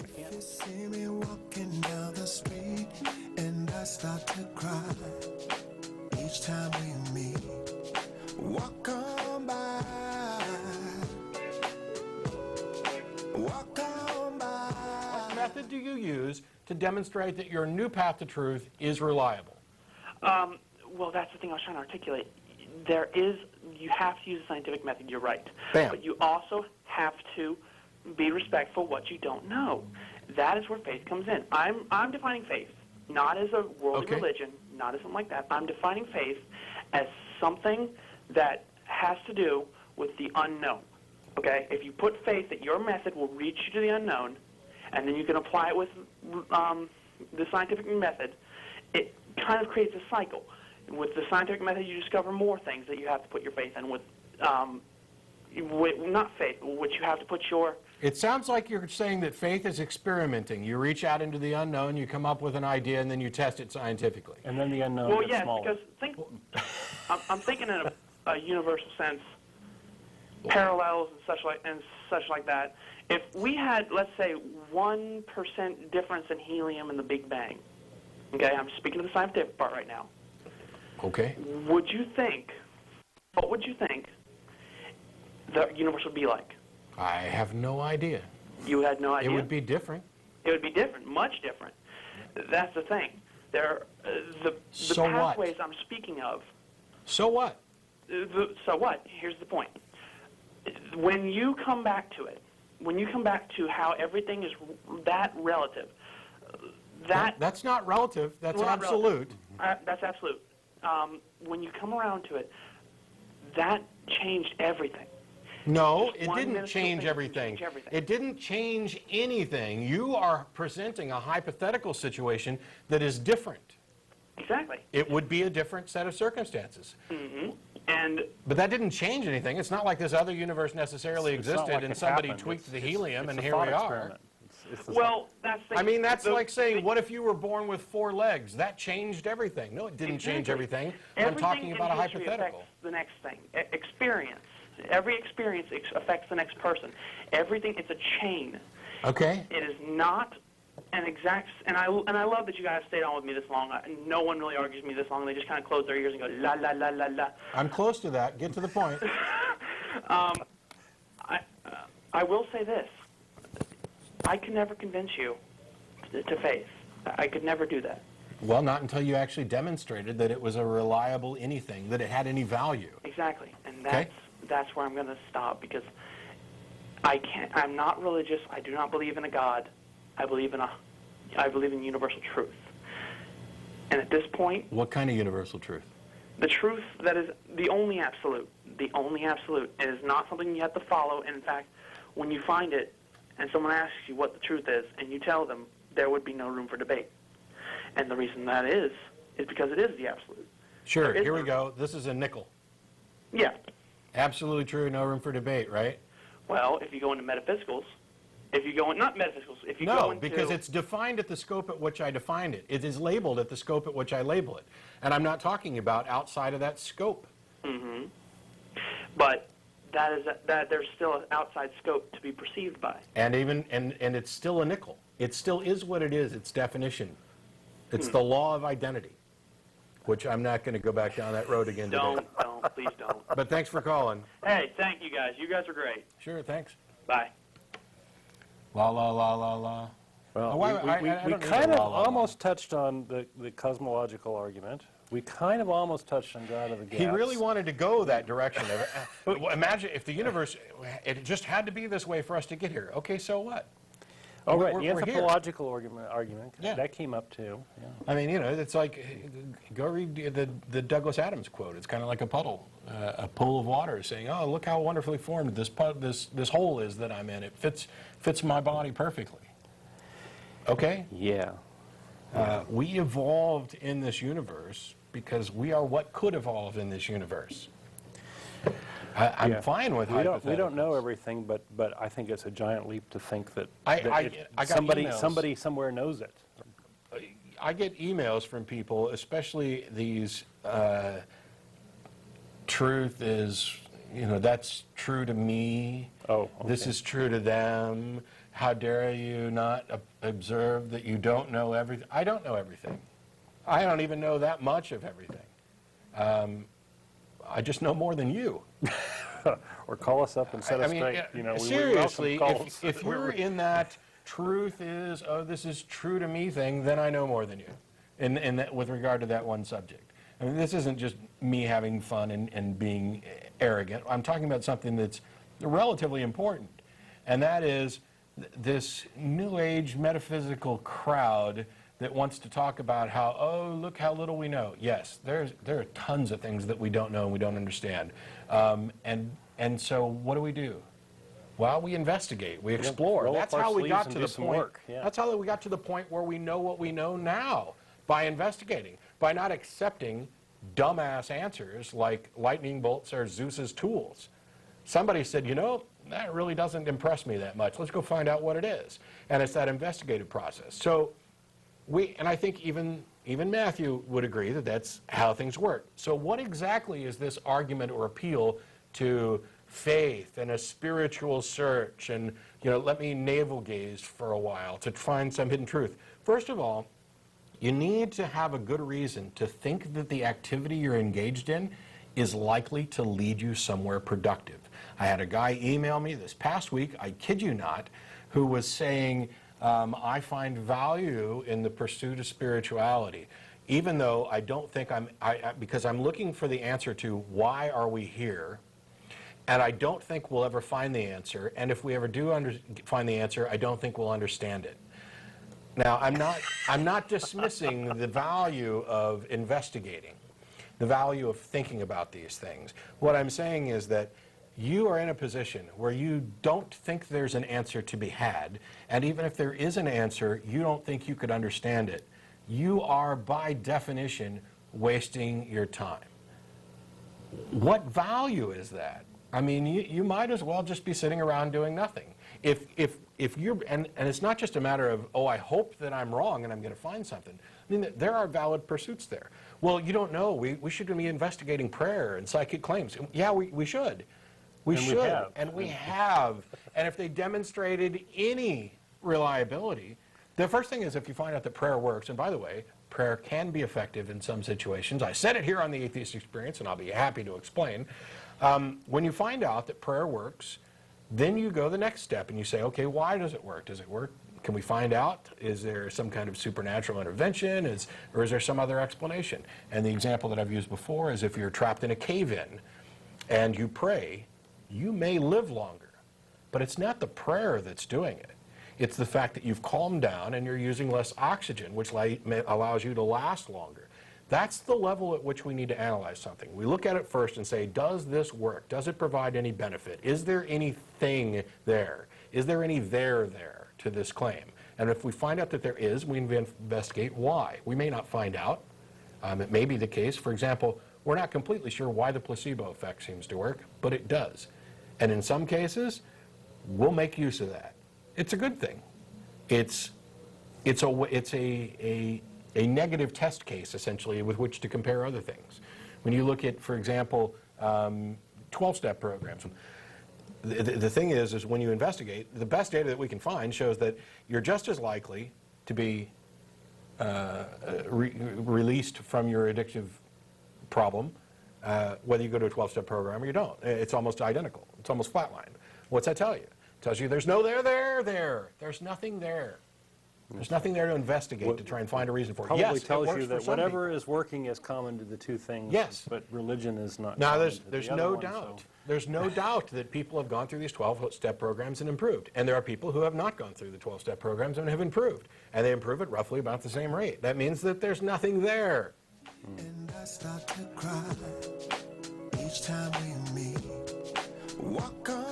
If you see me walking down the street and I start to cry each time we meet, walk on by, walk on by. What method do you use to demonstrate that your new path to truth is reliable? Well, that's the thing I was trying to articulate. You have to use a scientific method, you're right. Bam. But you also have to be respectful of what you don't know. That is where faith comes in. I'm defining faith, not as a worldly religion, not as something like that. I'm defining faith as something that has to do with the unknown. Okay? If you put faith that your method will reach you to the unknown, and then you can apply it with the scientific method, it kind of creates a cycle. With the scientific method, you discover more things that you have to put your faith in. With not faith, which you have to put your... It sounds like you're saying that faith is experimenting. You reach out into the unknown, you come up with an idea, and then you test it scientifically. And then the unknown gets smaller. Because I'm thinking in a universal sense, parallels and such like that. If we had, let's say, 1% difference in helium in the Big Bang, okay, I'm speaking to the scientific part right now. Okay. What would you think the universe would be like? I have no idea. You had no idea? It would be different. It would be different, much different. That's the thing. The So what? pathways I'm speaking of. So what? So what? Here's the point. When you come back to it, when you come back to how everything is that relative, that's not relative. That's absolute. That's absolute. When you come around to it, that changed everything. No, it didn't change everything. It didn't change anything. You are presenting a hypothetical situation that is different. Exactly. It would be a different set of circumstances. Mm-hmm. But that didn't change anything. It's not like this other universe necessarily existed like and it somebody happened. tweaked the helium and a here we thought are. experiment. Well, that's the... I mean, that's like saying, what if you were born with 4 legs? That changed everything. No, it didn't change everything. I'm talking about a hypothetical. The next thing, experience. Every experience affects the next person. Everything, it's a chain. Okay. It is not an exact, and I love that you guys stayed on with me this long. No one really argues with me this long. They just kind of close their ears and go, la, la, la, la, la. I'm close to that. Get to the point. I will say this. I can never convince you to faith. I could never do that. Well, not until you actually demonstrated that it was a reliable anything, that it had any value. Exactly. And that's where I'm going to stop, because I'm not religious. I do not believe in a God. I believe in universal truth. And at this point... What kind of universal truth? The truth that is the only absolute. The only absolute. It is not something you have to follow. And in fact, when you find it and someone asks you what the truth is and you tell them, there would be no room for debate. And the reason that is because it is the absolute. Sure, here we go. This is a nickel. Yeah. Absolutely true, no room for debate, right? Well, if you go into metaphysicals, if you go in, not metaphysicals, if you go into... No, because it's defined at the scope at which I defined it. It is labeled at the scope at which I label it. And I'm not talking about outside of that scope. Mm-hmm. But that there's still an outside scope to be perceived by. And it's still a nickel. It still is what it is, its definition. It's the law of identity, which I'm not going to go back down that road again today. Don't, please don't. But thanks for calling. Hey, thank you guys. You guys are great. Sure, thanks. Bye. La la la la la. Well, we kind of almost touched on the cosmological argument. We kind of almost touched on God of the gaps. He really wanted to go that direction. Imagine if the universe, it just had to be this way for us to get here. Okay, so what? Oh, right, We're the anthropological argument, yeah. That came up too. Yeah. I mean, it's like, go read the Douglas Adams quote. It's kind of like a puddle, a pool of water saying, oh, look how wonderfully formed this hole is that I'm in. It fits my body perfectly. Okay? Yeah. We evolved in this universe because we are what could evolve in this universe. I'm fine with hypotheticals. We don't know everything, but I think it's a giant leap to think that, I got somebody somewhere knows it. I get emails from people, especially these truth is, that's true to me. Oh, okay. This is true to them. how dare you not observe that you don't know everything. I don't know everything. I don't even know that much of everything. I just know more than you. Or call us up and set us straight. Seriously, if you're in that truth is, oh, this is true to me thing, then I know more than you with regard to that one subject. I mean, this isn't just me having fun and being arrogant. I'm talking about something that's relatively important, and that is this New Age metaphysical crowd that wants to talk about how, oh, look how little we know. Yes, there are tons of things that we don't know and we don't understand. And so what do? Well, we investigate, we explore. That's how we got to the point. That's how we got to the point where we know what we know now, by investigating, by not accepting dumbass answers like lightning bolts are Zeus's tools. Somebody said, you know, that really doesn't impress me that much. Let's go find out what it is. And it's that investigative process. So and I think even Matthew would agree that that's how things work. So what exactly is this argument or appeal to faith and a spiritual search and, let me navel gaze for a while to find some hidden truth? First of all, you need to have a good reason to think that the activity you're engaged in is likely to lead you somewhere productive. I had a guy email me this past week, I kid you not, who was saying, I find value in the pursuit of spirituality, even though I don't think because I'm looking for the answer to why are we here, and I don't think we'll ever find the answer, and if we ever do find the answer, I don't think we'll understand it. Now, I'm not dismissing the value of investigating, the value of thinking about these things. What I'm saying is that you are in a position where you don't think there's an answer to be had, and even if there is an answer, you don't think you could understand it. You are, by definition, wasting your time. What value is that? I mean, you might as well just be sitting around doing nothing. If you're, and it's not just a matter of, oh, I hope that I'm wrong and I'm going to find something. I mean, there are valid pursuits there. Well, you don't know. We should be investigating prayer and psychic claims. Yeah, we should. We should, and we have. And if they demonstrated any reliability, the first thing is if you find out that prayer works, and by the way, prayer can be effective in some situations. I said it here on the Atheist Experience, and I'll be happy to explain. When you find out that prayer works, then you go the next step and you say, okay, why does it work? Does it work? Can we find out? Is there some kind of supernatural intervention? Or is there some other explanation? And the example that I've used before is if you're trapped in a cave-in and you pray, you may live longer, but it's not the prayer that's doing it. It's the fact that you've calmed down and you're using less oxygen, which allows you to last longer. That's the level at which we need to analyze something. We look at it first and say, does this work? Does it provide any benefit? Is there anything there? Is there any there to this claim? And if we find out that there is, we investigate why. We may not find out. It may be the case. For example, we're not completely sure why the placebo effect seems to work, but it does. And in some cases, we'll make use of that. It's a good thing. It's a negative test case, essentially, with which to compare other things. When you look at, for example, 12-step programs, the thing is when you investigate, the best data that we can find shows that you're just as likely to be released from your addictive problem whether you go to a 12-step program or you don't. It's almost identical. It's almost flatlined. What's that tell you? It tells you there's no there. There's nothing there. There's nothing there to investigate to try and find a reason for it. Probably Yes, tells it works you that for some whatever people. is working is common to the two things. Yes. But religion is not. Now, common to there's the other no one, doubt. so- There's no doubt that people have gone through these 12-step programs and improved. And there are people who have not gone through the 12-step programs and have improved. And they improve at roughly about the same rate. That means that there's nothing there. And I start to cry each time we meet. Walk on.